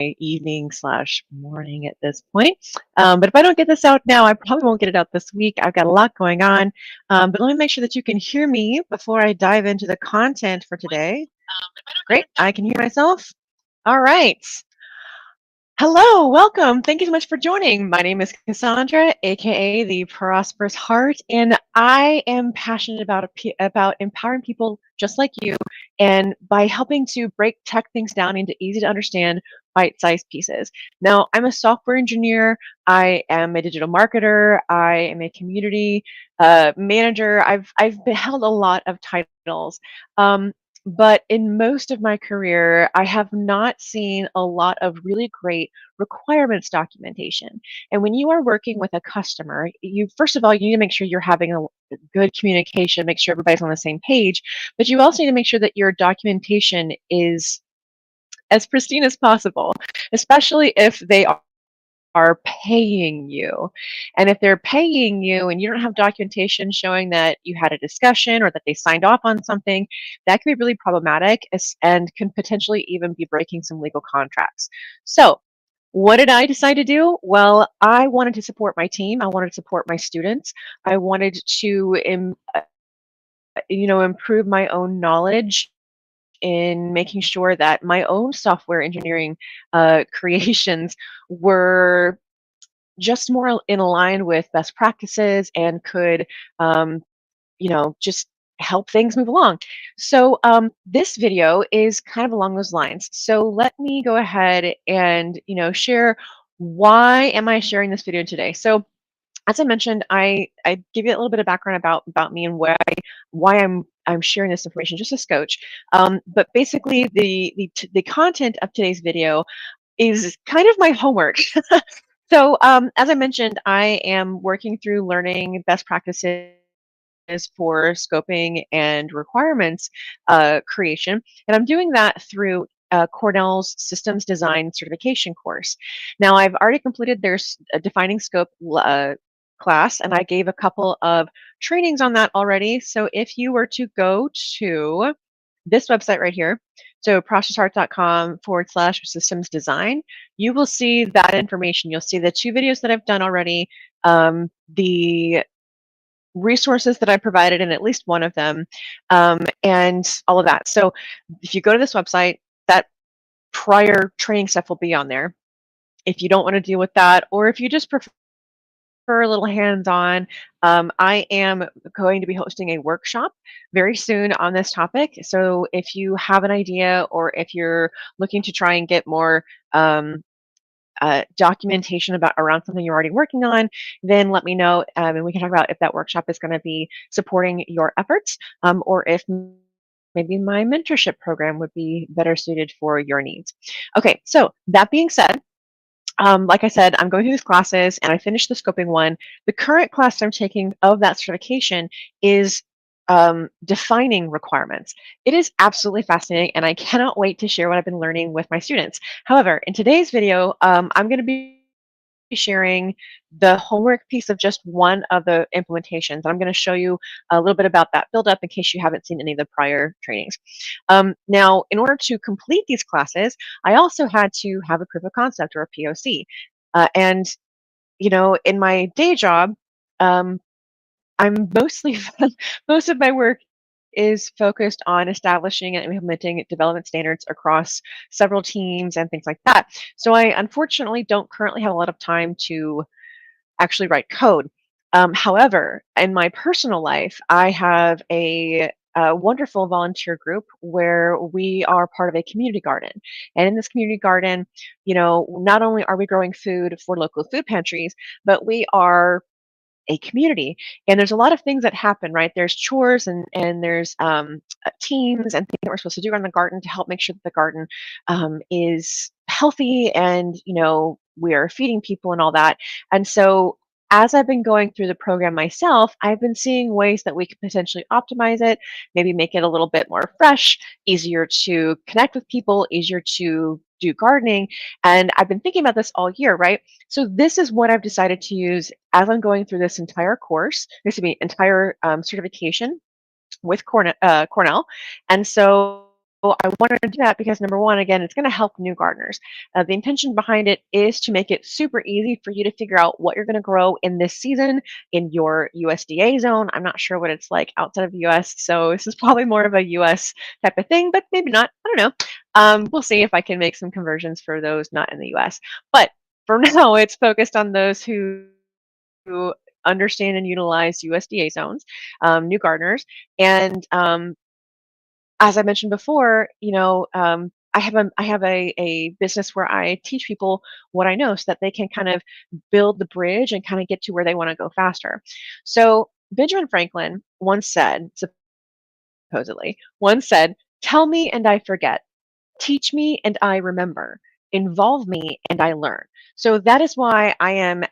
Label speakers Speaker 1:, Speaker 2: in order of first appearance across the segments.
Speaker 1: evening/morning at this point. But if I don't get this out now, I probably won't get it out this week. I've got a lot going on. But let me make sure that you can hear me before I dive into the content for today. Great, I can hear myself. All right. Hello, welcome. Thank you so much for joining. My name is Cassandra, aka the Prosperous Heart, and I am passionate about empowering people just like you, and by helping to break tech things down into easy to understand bite-sized pieces. Now, I'm a software engineer. I am a digital marketer. I am a community manager. I've held a lot of titles. But in most of my career, I have not seen a lot of really great requirements documentation. And when you are working with a customer, you first of all, you need to make sure you're having a good communication, make sure everybody's on the same page, but you also need to make sure that your documentation is as pristine as possible, especially if they are paying you. And if they're paying you and you don't have documentation showing that you had a discussion or that they signed off on something, that can be really problematic and can potentially even be breaking some legal contracts. So, what did I decide to do? Well, I wanted to support my team. I wanted to support my students. I wanted to, improve my own knowledge in making sure that my own software engineering creations were just more in line with best practices and could, um, just help things move along. So this video is kind of along those lines. So let me go ahead and share why am I sharing this video today. So as I mentioned, I give you a little bit of background about me and why I'm sharing this information, just a scotch. But basically, the content of today's video is kind of my homework. So, as I mentioned, I am working through learning best practices for scoping and requirements creation, and I'm doing that through Cornell's Systems Design Certification course. Now, I've already completed their defining scope class, and I gave a couple of trainings on that already. So, if you were to go to this website right here, so prosperousheart.com/systems design, you will see that information. You'll see the 2 videos that I've done already, the resources that I provided in at least one of them, and all of that. So if you go to this website, that prior training stuff will be on there. If you don't want to deal with that, or if you just prefer a little hands-on, I am going to be hosting a workshop very soon on this topic. So if you have an idea or if you're looking to try and get more documentation about around something you're already working on, then let me know, and we can talk about if that workshop is going to be supporting your efforts, or if maybe my mentorship program would be better suited for your needs. Okay, so that being said, like I said, I'm going through these classes and I finished the scoping one. The current class I'm taking of that certification is defining requirements. It is absolutely fascinating and I cannot wait to share what I've been learning with my students. However, in today's video, I'm going to be sharing the homework piece of just one of the implementations. I'm going to show you a little bit about that build up in case you haven't seen any of the prior trainings. Now, in order to complete these classes, I also had to have a proof of concept or a POC. And, in my day job, um, I'm mostly, most of my work is focused on establishing and implementing development standards across several teams and things like that. So I unfortunately don't currently have a lot of time to actually write code. However, in my personal life, I have a wonderful volunteer group where we are part of a community garden. And in this community garden, not only are we growing food for local food pantries, but we are a community, and there's a lot of things that happen, right? There's chores and there's teams and things that we're supposed to do around the garden to help make sure that the garden is healthy, and we are feeding people and all that. And so as I've been going through the program myself, I've been seeing ways that we could potentially optimize it, maybe make it a little bit more fresh, easier to connect with people, easier to do gardening. And I've been thinking about this all year, right? So this is what I've decided to use as I'm going through this entire course, entire certification with Cornell. And so I wanted to do that because number one, again, it's going to help new gardeners. The intention behind it is to make it super easy for you to figure out what you're going to grow in this season in your USDA zone. I'm not sure what it's like outside of the US, so this is probably more of a US type of thing, but maybe not. I don't know. We'll see if I can make some conversions for those not in the US. But for now, it's focused on those who understand and utilize USDA zones, new gardeners, and as I mentioned before, I have a business where I teach people what I know so that they can kind of build the bridge and kind of get to where they want to go faster. So Benjamin Franklin once said, supposedly, "Tell me and I forget. Teach me and I remember. Involve me and I learn." So that is why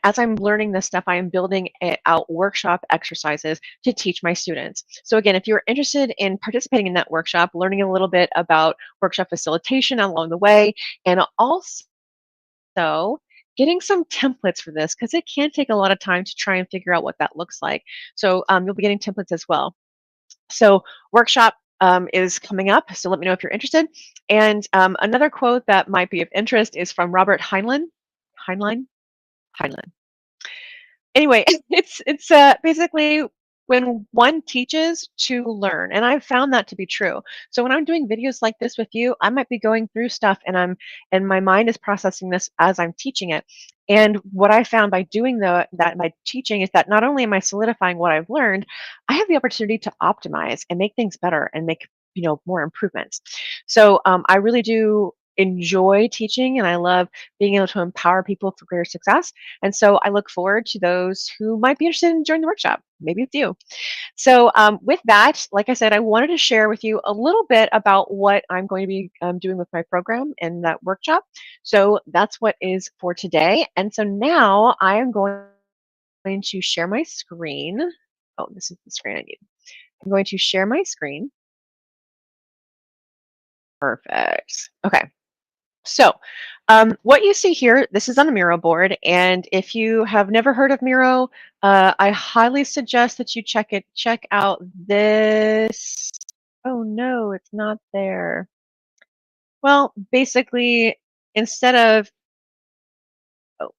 Speaker 1: as I'm learning this stuff, I am building out workshop exercises to teach my students. So again, if you're interested in participating in that workshop, learning a little bit about workshop facilitation along the way, and also getting some templates for this, because it can take a lot of time to try and figure out what that looks like. So you'll be getting templates as well. So workshop is coming up, so let me know if you're interested. And another quote that might be of interest is from Robert Heinlein. Heinlein? Heinlein. Anyway, it's basically when one teaches to learn, and I've found that to be true. So when I'm doing videos like this with you, I might be going through stuff, and my mind is processing this as I'm teaching it. And what I found by doing that by teaching is that not only am I solidifying what I've learned, I have the opportunity to optimize and make things better and make more improvements. So I really do enjoy teaching, and I love being able to empower people for greater success. And so I look forward to those who might be interested in joining the workshop. Maybe it's you. So with that, like I said, I wanted to share with you a little bit about what I'm going to be doing with my program and that workshop. So that's what is for today. And so now I am going to share my screen. Oh, this is the screen I need. I'm going to share my screen. Perfect. Okay. So, what you see here, this is on a Miro board, and if you have never heard of Miro, I highly suggest that you check out this. Oh no, it's not there. Well, basically, instead of oh,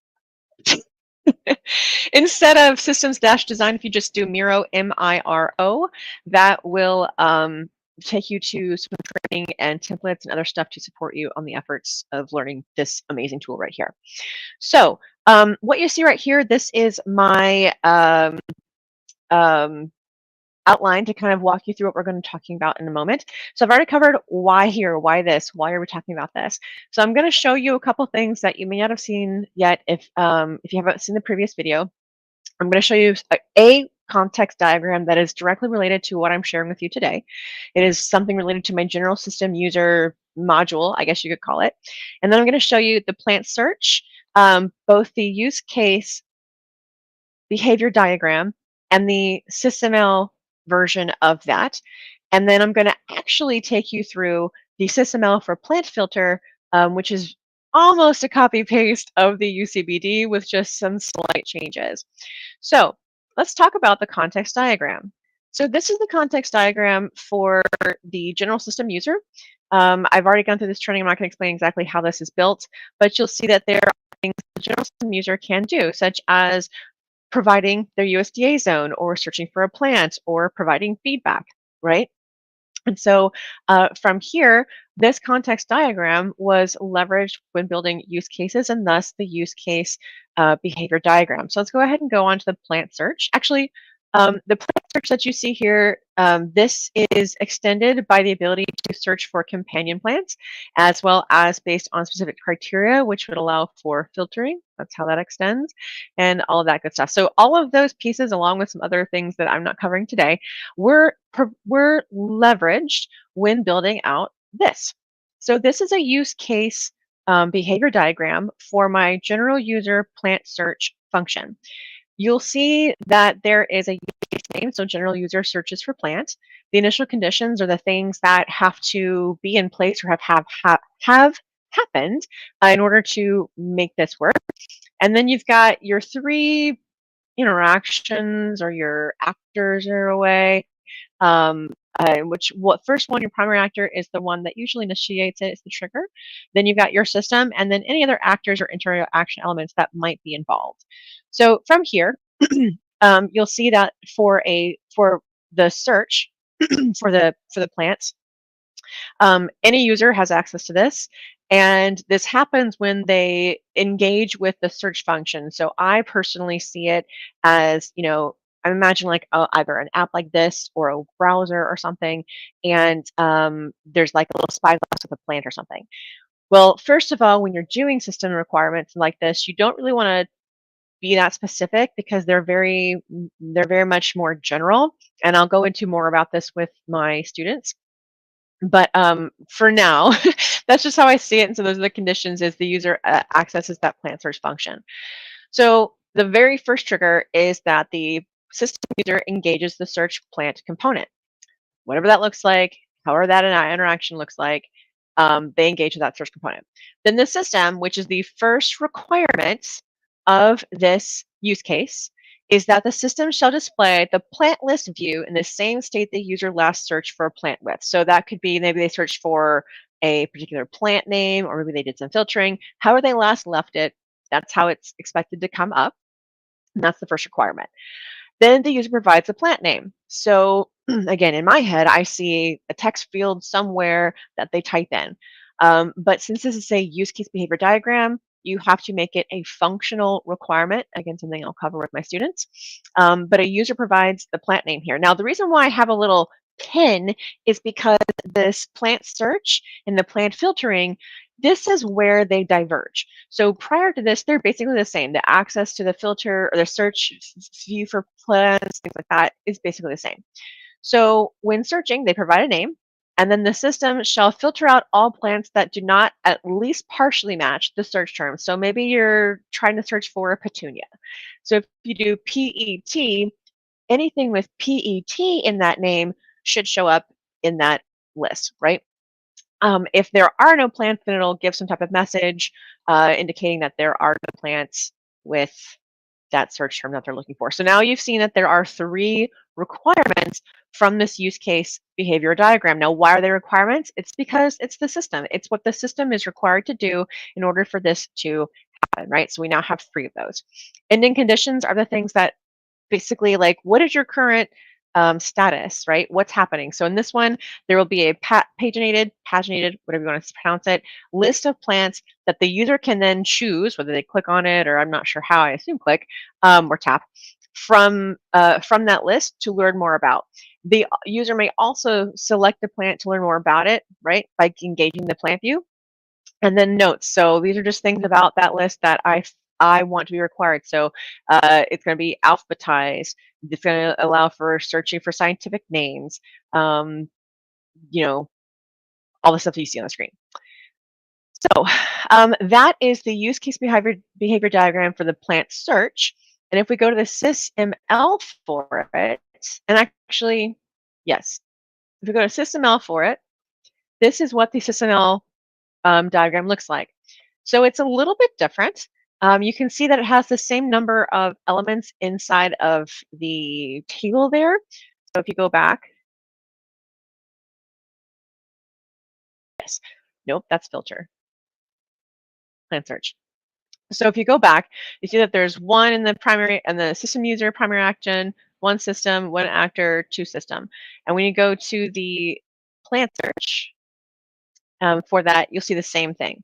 Speaker 1: instead of systems dash design, if you just do Miro, Miro, that will take you to some training and templates and other stuff to support you on the efforts of learning this amazing tool right here. So what you see right here, this is my um, outline to kind of walk you through what we're going to be talking about in a moment. So I've already covered why here, why this, why are we talking about this. So I'm going to show you a couple things that you may not have seen yet if you haven't seen the previous video. I'm going to show you a context diagram that is directly related to what I'm sharing with you today. It is something related to my general system user module, I guess you could call it. And then I'm going to show you the plant search, both the use case behavior diagram and the SysML version of that. And then I'm going to actually take you through the SysML for plant filter, which is almost a copy paste of the UCBD with just some slight changes. So let's talk about the context diagram. So this is the context diagram for the general system user. I've already gone through this training. I'm not going to explain exactly how this is built, but you'll see that there are things the general system user can do, such as providing their USDA zone or searching for a plant or providing feedback, right? And so from here, this context diagram was leveraged when building use cases and thus the use case behavior diagram. So let's go ahead and go on to the plant search. Actually, the plant search that you see here, this is extended by the ability to search for companion plants as well as based on specific criteria, which would allow for filtering. That's how that extends and all of that good stuff. So all of those pieces, along with some other things that I'm not covering today, were leveraged when building out this. So this is a use case behavior diagram for my general user plant search function. You'll see that there is a use case name, so general user searches for plant. The initial conditions are the things that have to be in place or have happened in order to make this work. And then you've got your three interactions or your actors in a way. What first one, your primary actor is the one that usually initiates it, it's the trigger. Then you've got your system, and then any other actors or interaction elements that might be involved. So from here, you'll see that for the search for the plants, any user has access to this, and this happens when they engage with the search function. So I personally see it as, I imagine like either an app like this or a browser or something, and there's like a little spyglass with a plant or something. Well, first of all, when you're doing system requirements like this, you don't really want to be that specific because they're very much more general, and I'll go into more about this with my students. But for now, that's just how I see it. And so those are the conditions: is the user accesses that plant search function. So the very first trigger is that the system user engages the search plant component. Whatever that looks like, however that interaction looks like, they engage with that search component. Then the system, which is the first requirement of this use case, is that the system shall display the plant list view in the same state the user last searched for a plant with. So that could be maybe they searched for a particular plant name, or maybe they did some filtering. However they last left it, that's how it's expected to come up. And that's the first requirement. Then the user provides a plant name. So again, in my head, I see a text field somewhere that they type in. But since this is a use case behavior diagram, you have to make it a functional requirement. Again, something I'll cover with my students. But a user provides the plant name here. Now, the reason why I have a little pin is because this plant search and the plant filtering, this is where they diverge. So prior to this, they're basically the same. The access to the filter or the search view for plants, things like that, is basically the same. So when searching, they provide a name, and then the system shall filter out all plants that do not at least partially match the search term. So maybe you're trying to search for a petunia. So if you do PET, anything with PET in that name should show up in that list, right? If there are no plants, then it'll give some type of message indicating that there are no plants with that search term that they're looking for. So now you've seen that there are 3 requirements from this use case behavior diagram. Now, why are they requirements? It's because it's the system. It's what the system is required to do in order for this to happen, right? So we now have 3 of those. Ending conditions are the things that basically like, what is your current status, right? What's happening? So in this one, there will be a paginated, whatever you want to pronounce it, list of plants that the user can then choose whether they click on it, or I'm not sure how, I assume click or tap from that list to learn more about. The user may also select the plant to learn more about it, right? By engaging the plant view. And then notes. So these are just things about that list that I want to be required. So it's going to be alphabetized. It's going to allow for searching for scientific names. Um, you know, all the stuff that you see on the screen. So that is the use case behavior diagram for the plant search. And if we go to the SysML for it, and actually, yes, if we go to SysML for it, this is what the SysML diagram looks like. So it's a little bit different. You can see that it has the same number of elements inside of the table there. So if you go back, yes, nope, that's filter, plant search. So if you go back, you see that there's one in the primary and the system user, primary action, one system, one actor, 2 system. And when you go to the plant search for that, you'll see the same thing.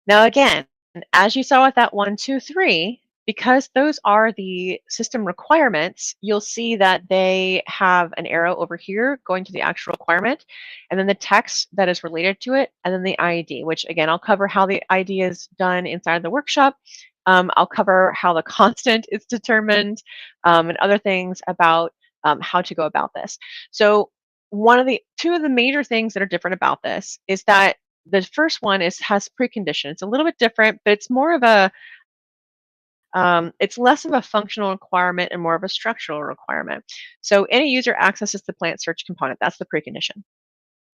Speaker 1: Now, again, as you saw with that 1, 2, 3, because those are the system requirements, you'll see that they have an arrow over here going to the actual requirement, and then the text that is related to it, and then the ID, which again, I'll cover how the ID is done inside the workshop. I'll cover how the constant is determined and other things about how to go about this. So two of the major things that are different about this is that the first one has precondition. It's a little bit different, but it's more of a it's less of a functional requirement and more of a structural requirement. So any user accesses the plant search component. That's the precondition.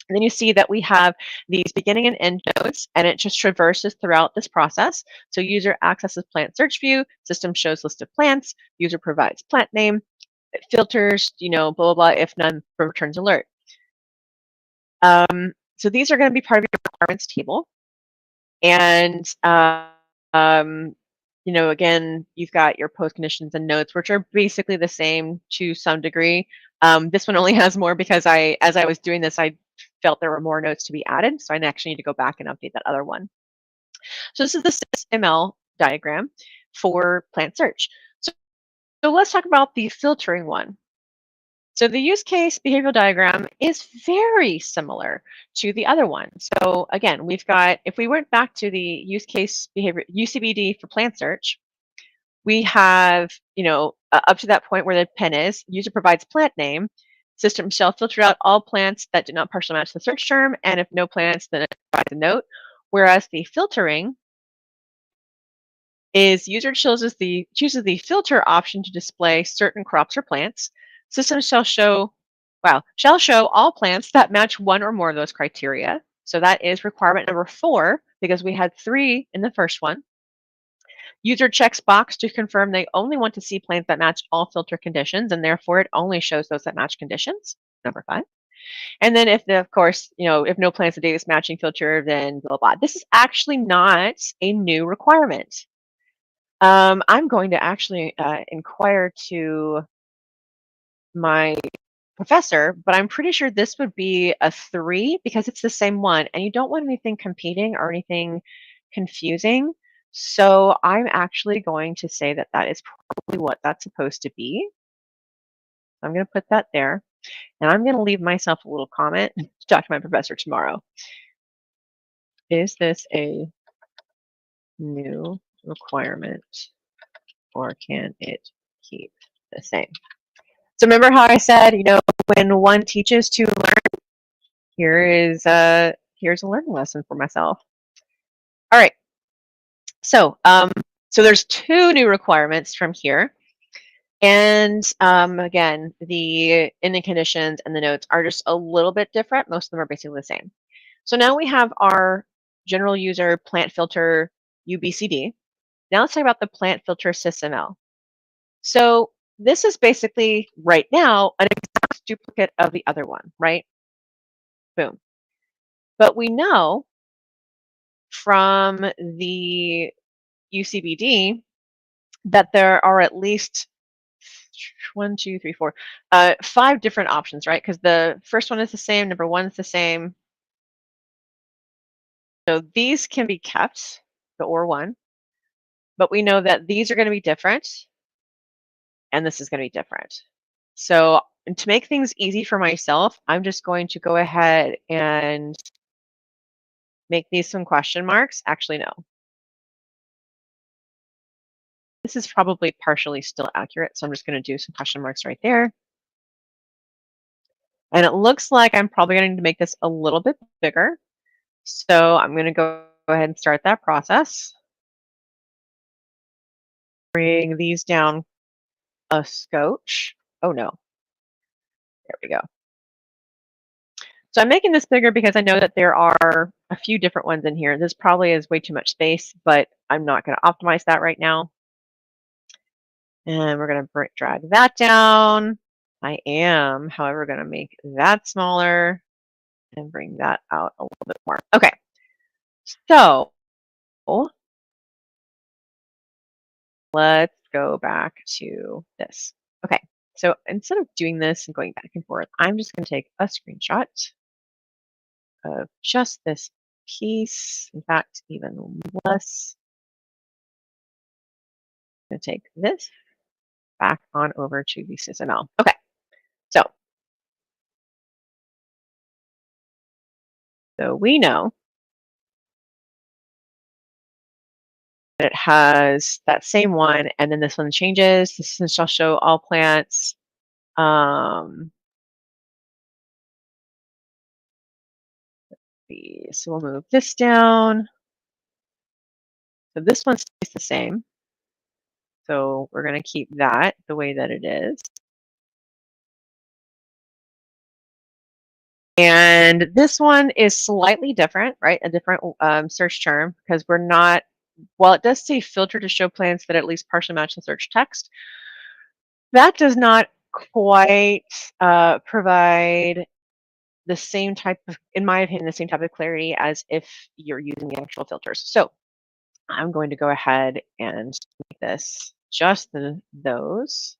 Speaker 1: And then you see that we have these beginning and end nodes, and it just traverses throughout this process. So user accesses plant search view, system shows list of plants, user provides plant name, It filters, blah, blah, blah, if none, returns alert. So these are going to be part of your requirements table. And, um, again, you've got your post conditions and notes, which are basically the same to some degree. This one only has more because as I was doing this, I felt there were more notes to be added. So I actually need to go back and update that other one. So this is the SysML diagram for plant search. So let's talk about the filtering one. So the use case behavioral diagram is very similar to the other one. So again, we've got, if we went back to the use case behavior, UCBD for plant search, we have, up to that point where the pen is, user provides plant name, system shall filter out all plants that do not partially match the search term, and if no plants, then it provides a note. Whereas the filtering is user chooses the filter option to display certain crops or plants. System shall show all plants that match one or more of those criteria. So that is requirement number 4, because we had 3 in the first one. User checks box to confirm they only want to see plants that match all filter conditions, and therefore it only shows those that match conditions. Number 5. And then if of course, if no plants of database matching filter, then blah, blah, blah. This is actually not a new requirement. I'm going to actually inquire to my professor, but I'm pretty sure this would be a 3 because it's the same one, and you don't want anything competing or anything confusing. So I'm actually going to say that that is probably what that's supposed to be. I'm going to put that there, and I'm going to leave myself a little comment to talk to my professor tomorrow. Is this a new requirement, or can it keep the same? So remember how I said, when one teaches to learn, here's a learning lesson for myself. All right. So there's 2 new requirements from here. And again, the ending conditions and the notes are just a little bit different. Most of them are basically the same. So now we have our general user plant filter UBCD. Now let's talk about the plant filter SysML. So this is basically right now an exact duplicate of the other one, right? Boom. But we know from the UCBD that there are at least 1, 2, 3, 4, 5 different options, right? Because the first one is the same, number 1 is the same. So these can be kept, the or one, but we know that these are going to be different, and this is going to be different. So to make things easy for myself, I'm just going to go ahead and make these some question marks. Actually, no. This is probably partially still accurate, so I'm just going to do some question marks right there. And it looks like I'm probably going to make this a little bit bigger. So I'm going to go ahead and start that process. Bring these down a scotch. Oh no. There we go. So I'm making this bigger because I know that there are a few different ones in here. This probably is way too much space, but I'm not going to optimize that right now. And we're going to drag that down. I am, however, going to make that smaller and bring that out a little bit more. Okay. So let's go back to this. Okay. So instead of doing this and going back and forth, I'm just going to take a screenshot of just this piece. In fact, even less. I'm going to take this back on over to the SysML. Okay. So we know that it has that same one, and then this one changes. This one shall show all plants. So we'll move this down. So this one stays the same. So we're going to keep that the way that it is. And this one is slightly different, right? A different search term, because we're not, while it does say filter to show plants that at least partially match the search text, that does not quite provide the same type of, in my opinion, the same type of clarity as if you're using the actual filters. So I'm going to go ahead and make this just those.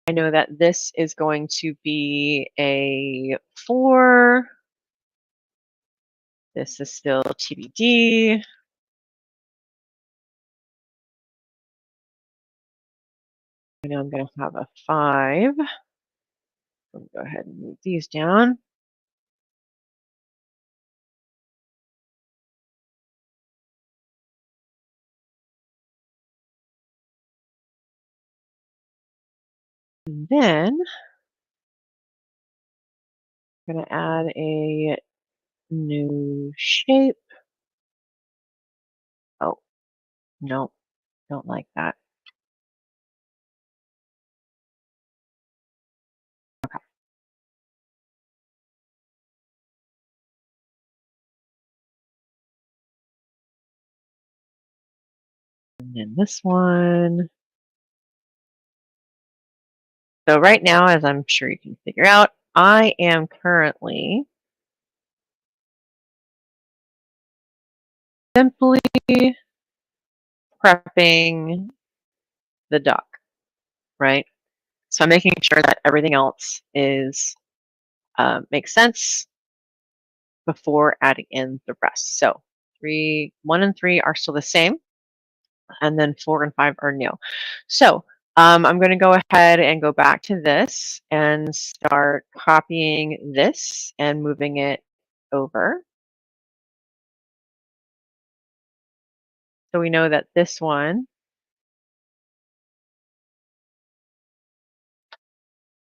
Speaker 1: I know that this is going to be a 4. This is still TBD. I know I'm going to have a 5. Let me go ahead and move these down. And then I'm going to add a new shape. Oh, no, don't like that. Okay. And then this one. So right now, as I'm sure you can figure out, I am currently simply prepping the doc, right? So I'm making sure that everything else is makes sense before adding in the rest. So 1 and 3 are still the same, and then 4 and 5 are new. So I'm going to go ahead and go back to this and start copying this and moving it over. So we know that this one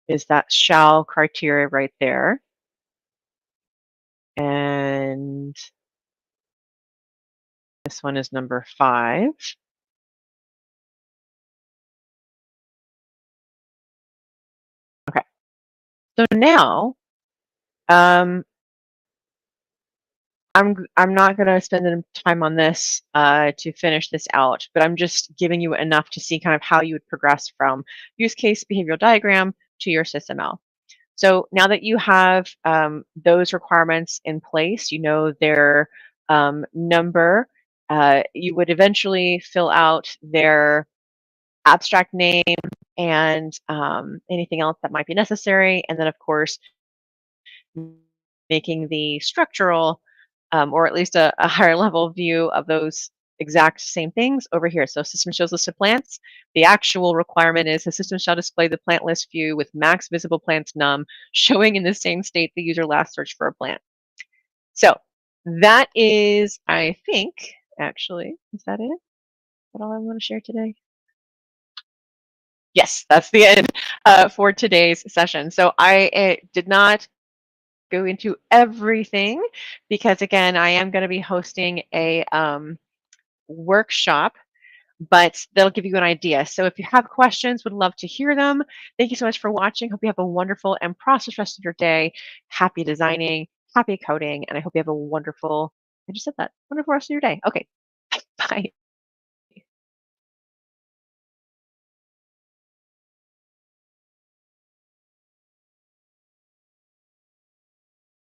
Speaker 1: is that shall criteria right there. And this one is number 5. Okay. So now um, I'm not going to spend any time on this to finish this out, but I'm just giving you enough to see kind of how you would progress from use case behavioral diagram to your SysML. So now that you have those requirements in place, you know their number, you would eventually fill out their abstract name and anything else that might be necessary. And then, of course, making the structural or at least a higher level view of those exact same things over here. So system shows list of plants. The actual requirement is the system shall display the plant list view with max visible plants num showing in the same state the user last searched for a plant. So that is, I think, actually, is that it? Is that all I want to share today? Yes, that's the end for today's session. So I did not go into everything because, again, I am going to be hosting a workshop, but they'll give you an idea. So if you have questions, would love to hear them. Thank you so much for watching. Hope you have a wonderful and prosperous rest of your day. Happy designing, happy coding, and I hope you have a wonderful, I just said that, wonderful rest of your day. Okay, bye.